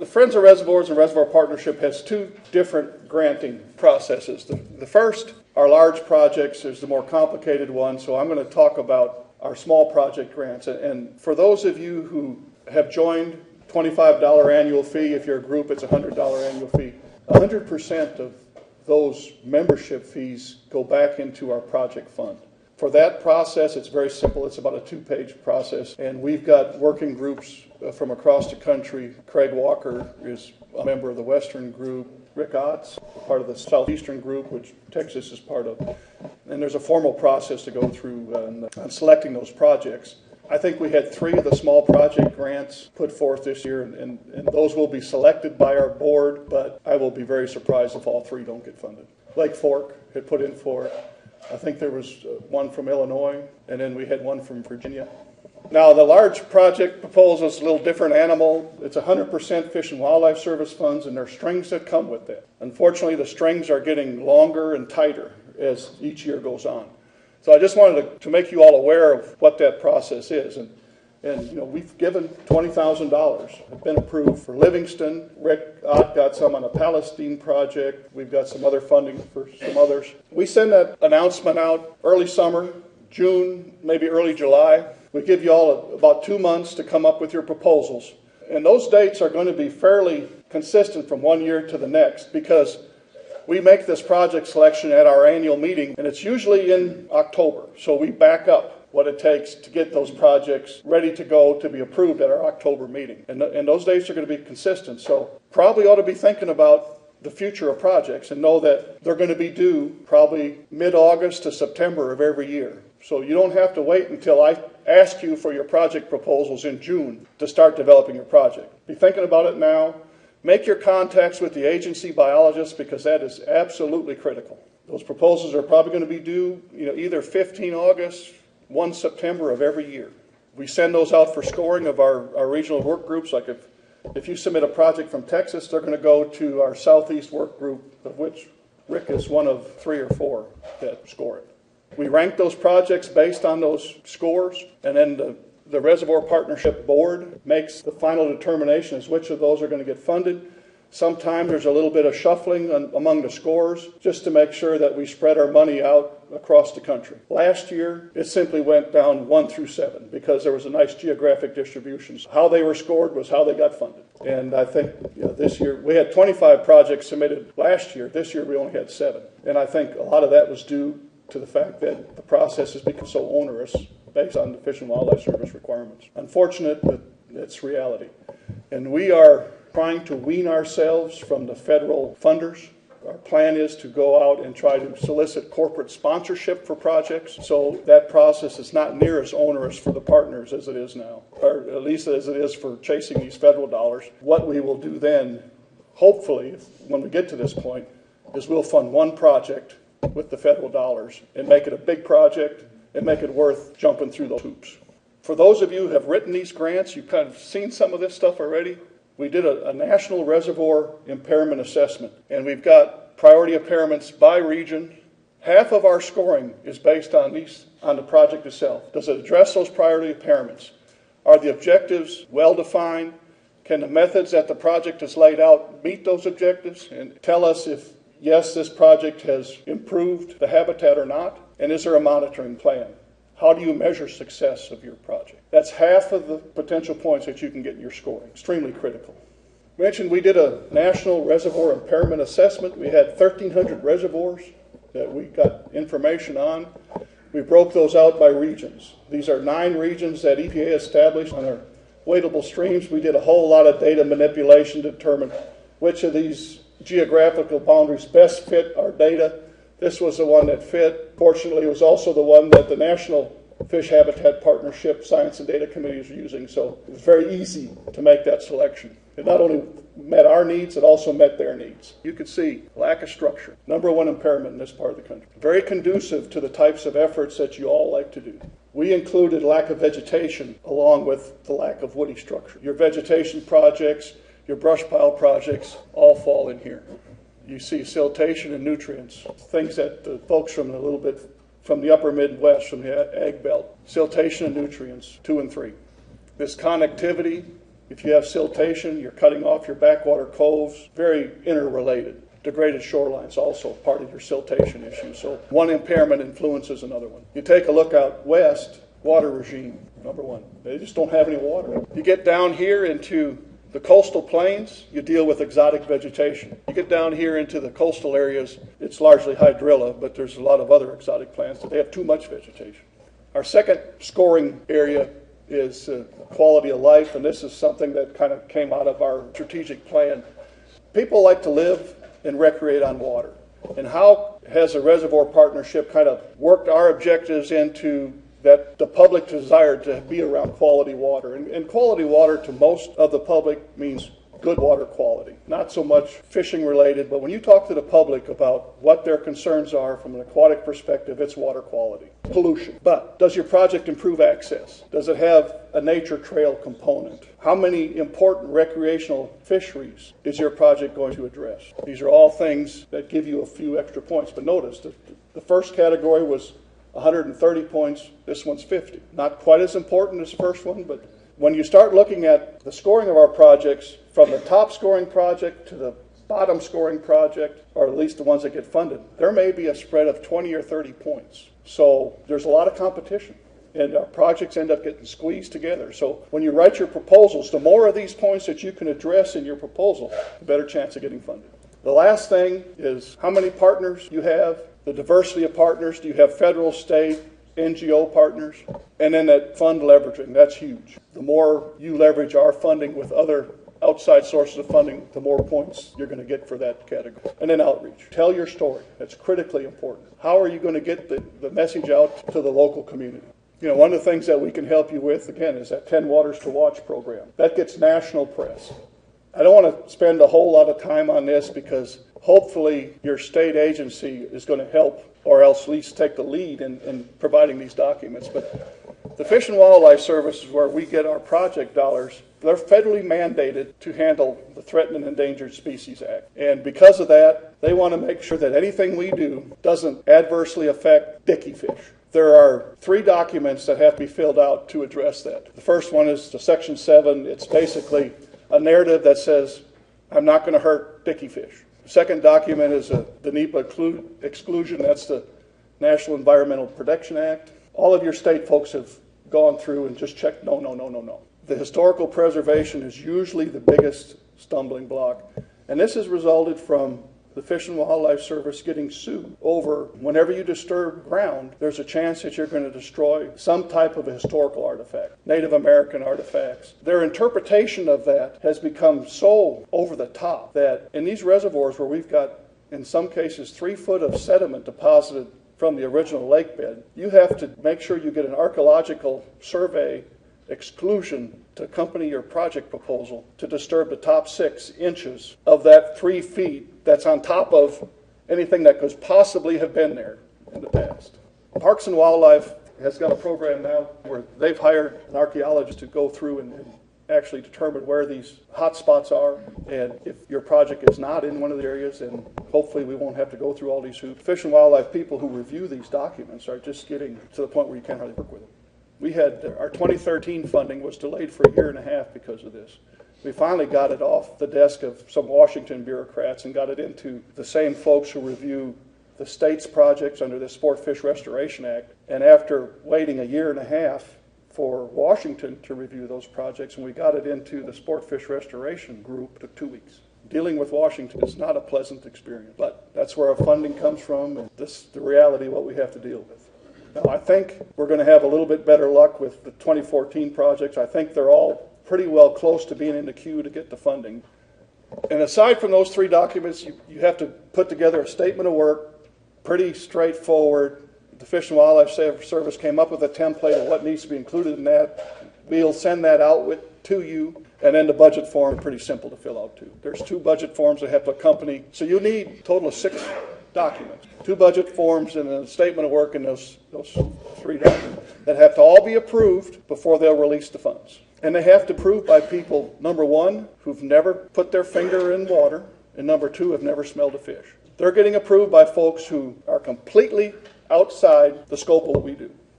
The Friends of Reservoirs and Reservoir Partnership has two different granting processes. The first, our large projects, is the more complicated one, so I'm going to talk about our small project grants. And for those of you who have joined, $25 annual fee. If you're a group, it's a $100 annual fee. 100% of those membership fees go back into our project fund. For that process, it's very simple. It's about a 2-page process, and we've got working groups from across the country. Craig Walker is a member of the Western group. Rick Ott's part of the Southeastern group, which Texas is part of. And there's a formal process to go through on selecting those projects. I think we had 3 of the small project grants put forth this year, and those will be selected by our board, but I will be very surprised if all 3 don't get funded. Lake Fork had put in for it. I think there was one from Illinois, and then we had one from Virginia. Now, the large project proposal is a little different animal. It's 100% Fish and Wildlife Service funds, and there are strings that come with that. Unfortunately, the strings are getting longer and tighter as each year goes on. So I just wanted to make you all aware of what that process is. And you know, we've given $20,000. It's been approved for Livingston. Rick Ott got some on a Palestine project. We've got some other funding for some others. We send that announcement out early summer, June, maybe early July. We give you all about 2 months to come up with your proposals. And those dates are going to be fairly consistent from one year to the next, because we make this project selection at our annual meeting, and it's usually in October. So we back up what it takes to get those projects ready to go to be approved at our October meeting. And those dates are going to be consistent. So probably ought to be thinking about the future of projects and know that they're going to be due probably mid-August to September of every year. So you don't have to wait until I ask you for your project proposals in June to start developing your project. Be thinking about it now. Make your contacts with the agency biologists, because that is absolutely critical. Those proposals are probably going to be due, either 15 August, 1 September of every year. We send those out for scoring of our regional work groups. Like if you submit a project from Texas, they're going to go to our Southeast work group, of which Rick is one of 3 or 4 that score it. We rank those projects based on those scores, and then the Reservoir Partnership Board makes the final determination as which of those are going to get funded. Sometimes there's a little bit of shuffling among the scores just to make sure that we spread our money out across the country. Last year, it simply went down 1 through 7 because there was a nice geographic distribution. How they were scored was how they got funded. And I think this year, we had 25 projects submitted last year. This year, we only had 7. And I think a lot of that was due to the fact that the process has become so onerous based on the Fish and Wildlife Service requirements. Unfortunate, but it's reality. And we are trying to wean ourselves from the federal funders. Our plan is to go out and try to solicit corporate sponsorship for projects, so that process is not near as onerous for the partners as it is now, or at least as it is for chasing these federal dollars. What we will do then, hopefully, when we get to this point, is we'll fund one project with the federal dollars and make it a big project and make it worth jumping through those hoops. For those of you who have written these grants, you've kind of seen some of this stuff already. We did a national reservoir impairment assessment, and we've got priority impairments by region. Half of our scoring is based on the project itself. Does it address those priority impairments? Are the objectives well defined? Can the methods that the project has laid out meet those objectives? And tell us if, yes, this project has improved the habitat or not. And is there a monitoring plan? How do you measure success of your project? That's half of the potential points that you can get in your scoring. Extremely critical. I mentioned we did a national reservoir impairment assessment. We had 1,300 reservoirs that we got information on. We broke those out by regions. These are 9 regions that EPA established on our wadable streams. We did a whole lot of data manipulation to determine which of these geographical boundaries best fit our data. This was the one that fit. Fortunately, it was also the one that the National Fish Habitat Partnership Science and Data Committee is using, so it was very easy to make that selection. It not only met our needs, it also met their needs. You could see lack of structure, #1 impairment in this part of the country. Very conducive to the types of efforts that you all like to do. We included lack of vegetation along with the lack of woody structure. Your vegetation projects, your brush pile projects all fall in here. You see siltation and nutrients, things that the folks from the upper Midwest, from the ag belt. Siltation and nutrients, 2 and 3. This connectivity If you have siltation, you're cutting off your backwater coves, very interrelated. Degraded shorelines also part of your siltation issue. So one impairment influences another one. You take a look out west, water regime, number one. They just don't have any water. You get down here into the coastal plains, you deal with exotic vegetation. You get down here into the coastal areas, it's largely hydrilla, but there's a lot of other exotic plants that they have too much vegetation. Our second scoring area is quality of life, and this is something that kind of came out of our strategic plan. People like to live and recreate on water. And how has a reservoir partnership kind of worked our objectives into that the public desire to be around quality water? And quality water to most of the public means good water quality. Not so much fishing related, but when you talk to the public about what their concerns are from an aquatic perspective, it's water quality. Pollution. But does your project improve access? Does it have a nature trail component? How many important recreational fisheries is your project going to address? These are all things that give you a few extra points. But notice that the first category was 130 points. This one's 50. Not quite as important as the first one, but when you start looking at the scoring of our projects, from the top scoring project to the bottom scoring project, or at least the ones that get funded, there may be a spread of 20 or 30 points. So there's a lot of competition, and our projects end up getting squeezed together. So when you write your proposals, the more of these points that you can address in your proposal, the better chance of getting funded. The last thing is how many partners you have, the diversity of partners. Do you have federal, state, NGO partners? And then that fund leveraging, that's huge. The more you leverage our funding with other outside sources of funding, the more points you're going to get for that category. And then outreach. Tell your story. That's critically important. How are you going to get the message out to the local community? You know, one of the things that we can help you with, again, is that 10 Waters to Watch program. That gets national press. I don't want to spend a whole lot of time on this because hopefully your state agency is going to help, or else at least take the lead in providing these documents. But the Fish and Wildlife Service is where we get our project dollars. They're federally mandated to handle the Threatened and Endangered Species Act. And because of that, they want to make sure that anything we do doesn't adversely affect dicky fish. There are 3 documents that have to be filled out to address that. The first one is the Section 7. It's basically a narrative that says, I'm not going to hurt dicky fish. The second document is the NEPA exclusion. That's the National Environmental Protection Act. All of your state folks have gone through and just checked, no. The historical preservation is usually the biggest stumbling block. And this has resulted from the Fish and Wildlife Service getting sued over whenever you disturb ground, there's a chance that you're going to destroy some type of a historical artifact, Native American artifacts. Their interpretation of that has become so over the top that in these reservoirs where we've got, in some cases, 3 foot of sediment deposited from the original lake bed, you have to make sure you get an archaeological survey exclusion to accompany your project proposal to disturb the top 6 inches of that 3 feet that's on top of anything that could possibly have been there in the past. Parks and Wildlife has got a program now where they've hired an archaeologist to go through and actually determine where these hot spots are, and if your project is not in one of the areas, and hopefully we won't have to go through all these hoops. Fish and Wildlife people who review these documents are just getting to the point where you can't hardly work with them. We had our 2013 funding was delayed for 1.5 years because of this. We finally got it off the desk of some Washington bureaucrats and got it into the same folks who review the state's projects under the Sport Fish Restoration Act. And after waiting 1.5 years for Washington to review those projects, and we got it into the Sport Fish Restoration group, it took 2 weeks. Dealing with Washington is not a pleasant experience, but that's where our funding comes from, and this is the reality of what we have to deal with. Now, I think we're going to have a little bit better luck with the 2014 projects. I think they're all pretty well close to being in the queue to get the funding. And aside from those 3 documents, you have to put together a statement of work, pretty straightforward. The Fish and Wildlife Service came up with a template of what needs to be included in that. We'll send that out to you. And then the budget form, pretty simple to fill out too. There's 2 budget forms that have to accompany. So you need a total of 6 documents. 2 budget forms and a statement of work, and those 3 documents that have to all be approved before they'll release the funds. And they have to prove by people, number 1, who've never put their finger in water, and number 2, have never smelled a fish. They're getting approved by folks who are completely outside the scope of what we do.